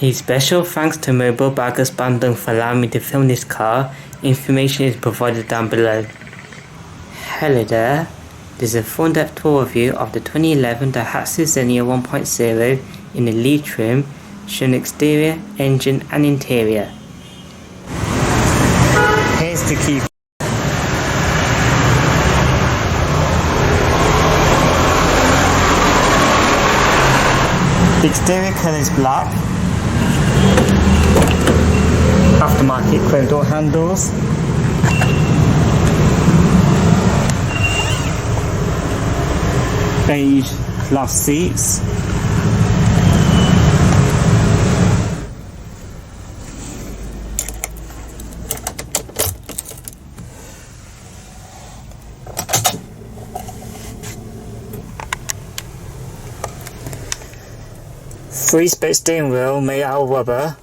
A special thanks to Mobil Bagus Bandung for allowing me to film this car. Information is provided down below. Hello there, this is a full depth tour review of the 2011 Daihatsu Xenia 1.0 in the lead trim, showing exterior, engine and interior. Here's the key. The exterior colour is black. Aftermarket chrome door handles. Beige cloth seats. Three-spoke steering wheel made out of rubber.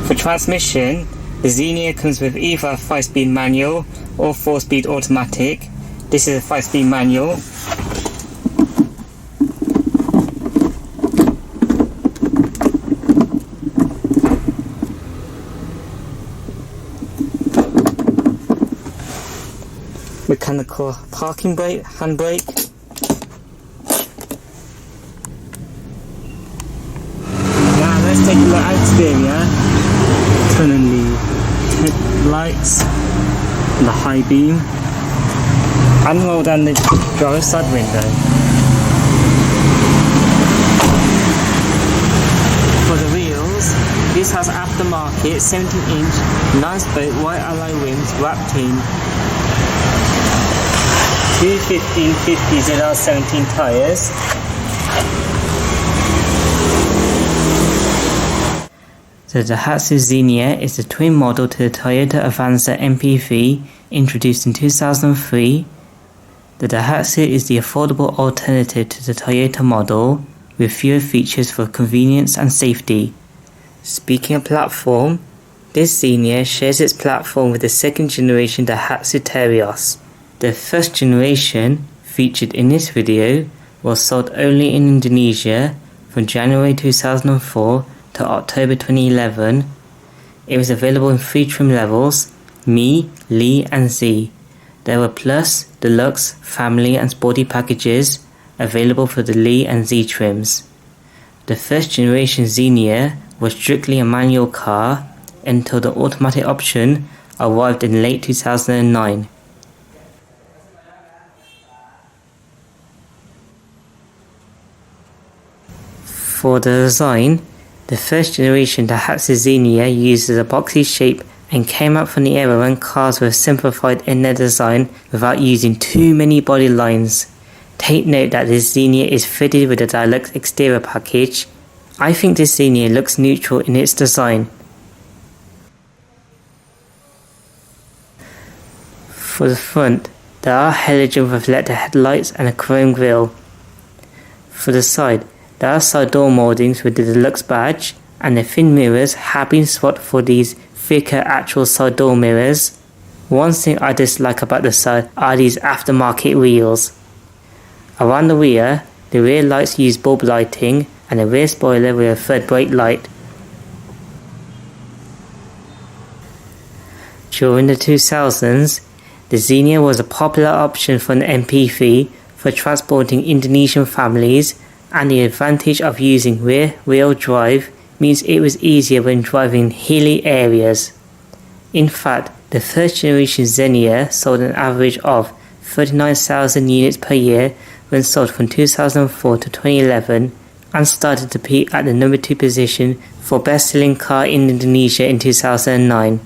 For transmission, the Xenia comes with either a 5-speed manual or 4-speed automatic. This is a 5-speed manual. Mechanical parking brake, handbrake. Now let's take a look at exterior. Turn on the headlights and the high beam, and roll down the driver's side window. For the wheels, this has aftermarket 17-inch 9-spoke white alloy rims wrapped in 215/50 ZR17 tyres. The Daihatsu Xenia is the twin model to the Toyota Avanza MPV, introduced in 2003. The Daihatsu is the affordable alternative to the Toyota model, with fewer features for convenience and safety. Speaking of platform, this Xenia shares its platform with the second generation Daihatsu Terios. The first generation, featured in this video, was sold only in Indonesia from January 2004 to October 2011. It was available in 3 trim levels: Mi, Li and Z. There were Plus, Deluxe, Family and Sporty packages available for the Li and Z trims. The first generation Xenia was strictly a manual car until the automatic option arrived in late 2009. For the design, the first generation Daihatsu Xenia uses a boxy shape and came out from the era when cars were simplified in their design without using too many body lines. Take note that this Xenia is fitted with a deluxe exterior package. I think this Xenia looks neutral in its design. For the front, there are halogen reflector headlights and a chrome grille. For the side, there are side door mouldings with the deluxe badge, and the thin mirrors have been swapped for these thicker actual side door mirrors. One thing I dislike about the side are these aftermarket wheels. Around the rear lights use bulb lighting and a rear spoiler with a third brake light. During the 2000s, the Xenia was a popular option for an MPV for transporting Indonesian families, and the advantage of using rear-wheel drive means it was easier when driving in hilly areas. In fact, the first generation Xenia sold an average of 39,000 units per year when sold from 2004 to 2011, and started to peak at the number 2 position for best-selling car in Indonesia in 2009.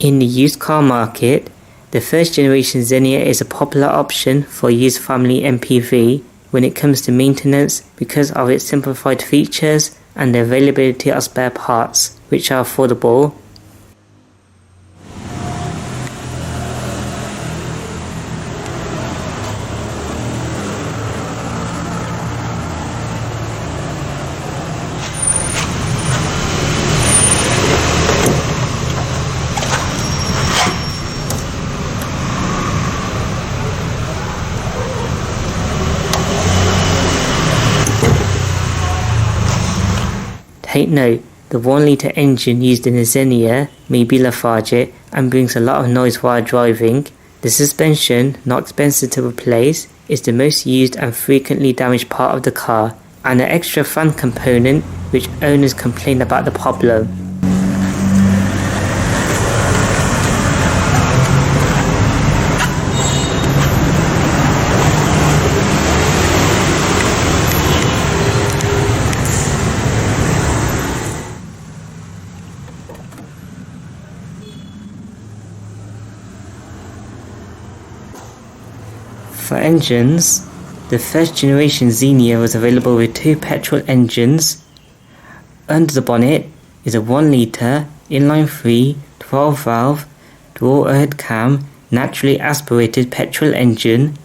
In the used car market, the first generation Xenia is a popular option for used family MPV when it comes to maintenance because of its simplified features and the availability of spare parts, which are affordable. Take note, the 1-litre engine used in the Xenia may be lethargic and brings a lot of noise while driving. The suspension, not expensive to replace, is the most used and frequently damaged part of the car, and an extra fan component which owners complain about the problem. For engines, the first generation Xenia was available with 2 petrol engines. Under the bonnet is a 1-litre inline-3 12-valve dual overhead cam naturally aspirated petrol engine.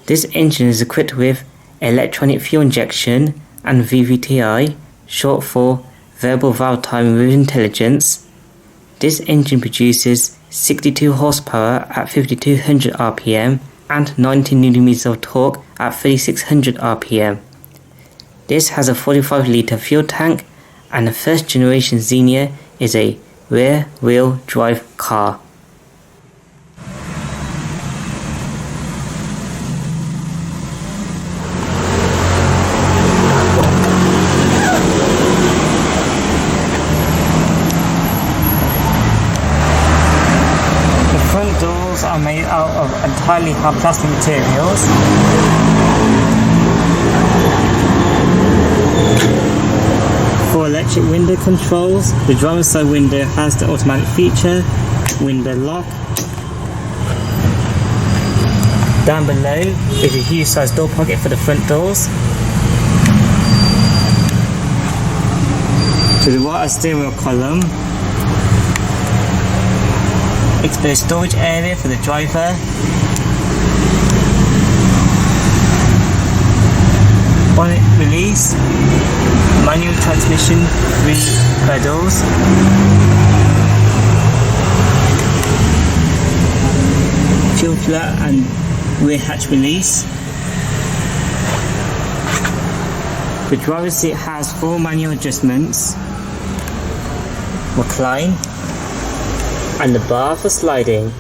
This engine is equipped with electronic fuel injection and VVTI, short for variable valve timing with intelligence. This engine produces 62 horsepower at 5200 rpm and 19 Nm of torque at 3600 rpm. This has a 45-litre fuel tank, and the first generation Xenia is a rear-wheel drive car. Are made out of entirely hard plastic materials. For electric window controls, the driver's side window has the automatic feature, window lock. Down below is a huge size door pocket for the front doors. To the right, a steering wheel column. Exposed storage area for the driver. Bonnet release. Manual transmission, 3 pedals. Fuel filler and rear hatch release. The driver's seat has 4 manual adjustments. Recline. And the bar for sliding.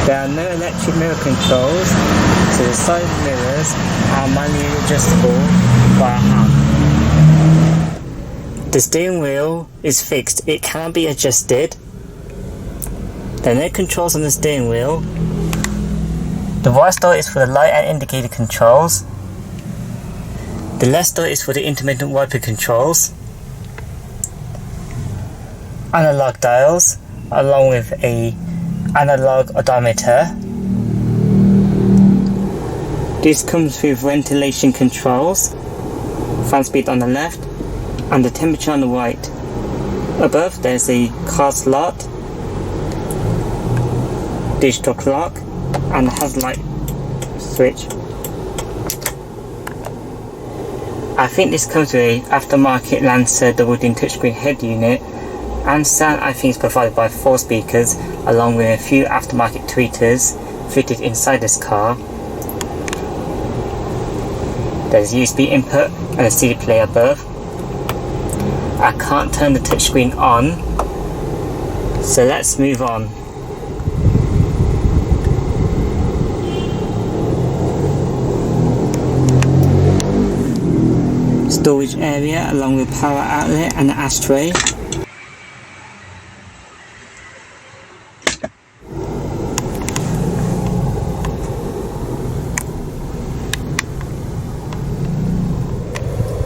There are no electric mirror controls, so the side mirrors are manually adjustable by hand. The steering wheel is fixed, it cannot be adjusted. There are no controls on the steering wheel. The right door is for the light and indicator controls. The left door is for the intermittent wiper controls. Analog dials, along with a analog odometer. This comes with ventilation controls, fan speed on the left, and the temperature on the right. Above there's a card slot, digital clock, and headlight switch. I think this comes with a aftermarket Lancer double-din touchscreen head unit, and sound I think is provided by 4 speakers along with a few aftermarket tweeters fitted inside this car. There's a USB input and a CD player above. I can't turn the touchscreen on, so let's move on. Storage area along with power outlet and an ashtray.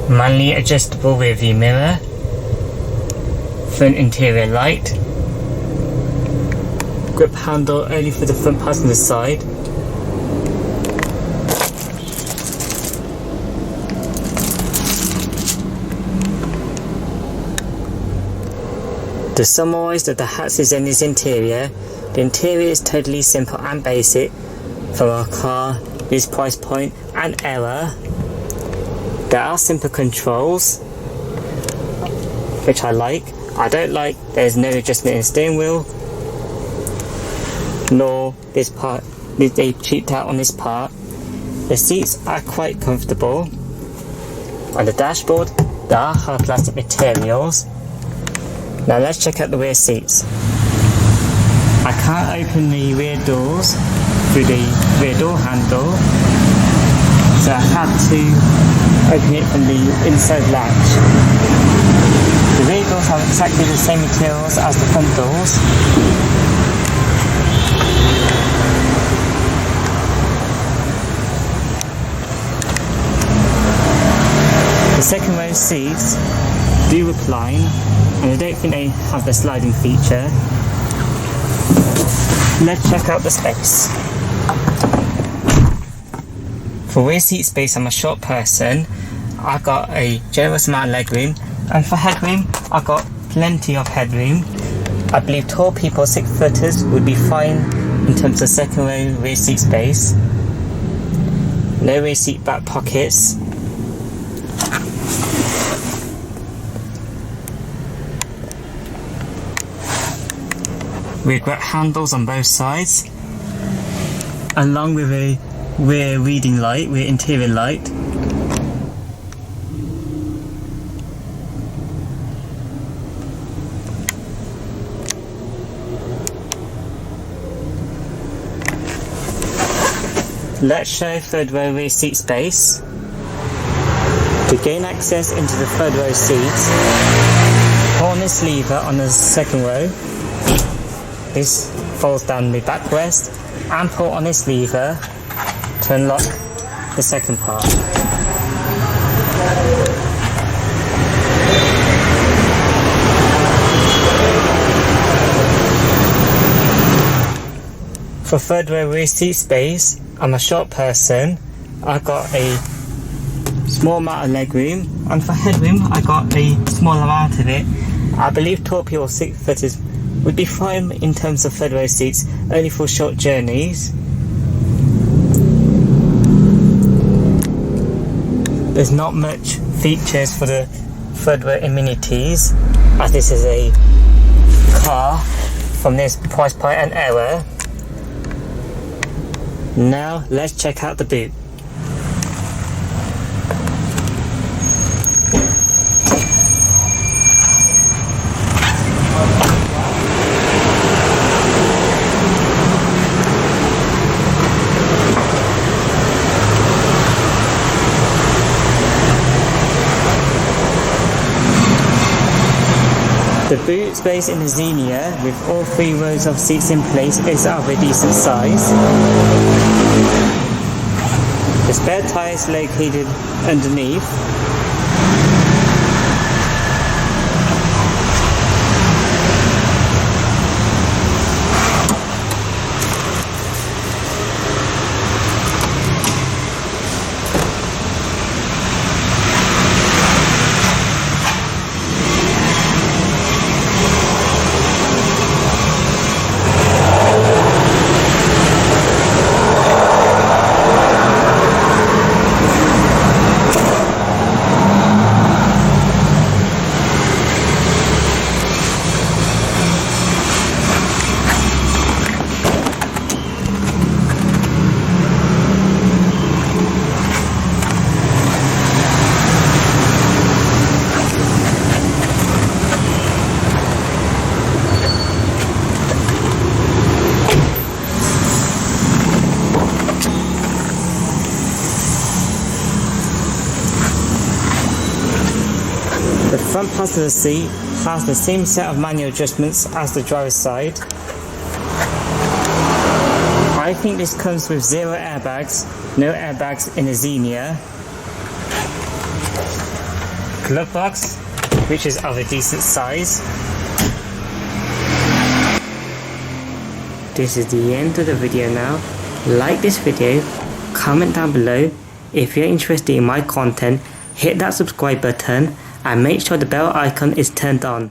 Manually adjustable rearview mirror. Front interior light. Grip handle only for the front passenger side. To summarise the Daihatsu Xenia's interior, the interior is totally simple and basic for a car this price point and era. There are simple controls, which I like. I don't like there's no adjustment in the steering wheel. nor this part. They cheaped out on this part. The seats are quite comfortable. On the dashboard, there are hard plastic materials. Now let's check out the rear seats. I can't open the rear doors through the rear door handle, so I had to open it from the inside latch. The rear doors have exactly the same materials as the front doors. The second row seats do recline, and I don't think they have the sliding feature. Let's check out the space. For rear seat space, I'm a short person. I got a generous amount of legroom, and for headroom, I got plenty of headroom. I believe tall people, 6-footers, would be fine in terms of second row rear seat space. No rear seat back pockets. We've got handles on both sides, along with a rear reading light, rear interior light. Let's show third row rear seat space. To gain access into the third row seats, pull on this lever on the second row. This folds down the backrest, and pull on this lever to unlock the second part. For third row rear seat space, I'm a short person. I got a small amount of legroom, and for headroom, I got a small amount of it. I believe tall people, 6-footers, would be fine in terms of third row seats, only for short journeys. There's not much features for the third row amenities, as this is a car from this price point and era. Now let's check out the boot. The boot space in the Xenia, with all 3 rows of seats in place, is of a decent size. The spare tyre is located underneath. The front passenger seat has the same set of manual adjustments as the driver's side. I think this comes with 0 airbags, no airbags in the Xenia. Glove box, which is of a decent size. This is the end of the video now. Like this video, comment down below. If you're interested in my content, hit that subscribe button and make sure the bell icon is turned on.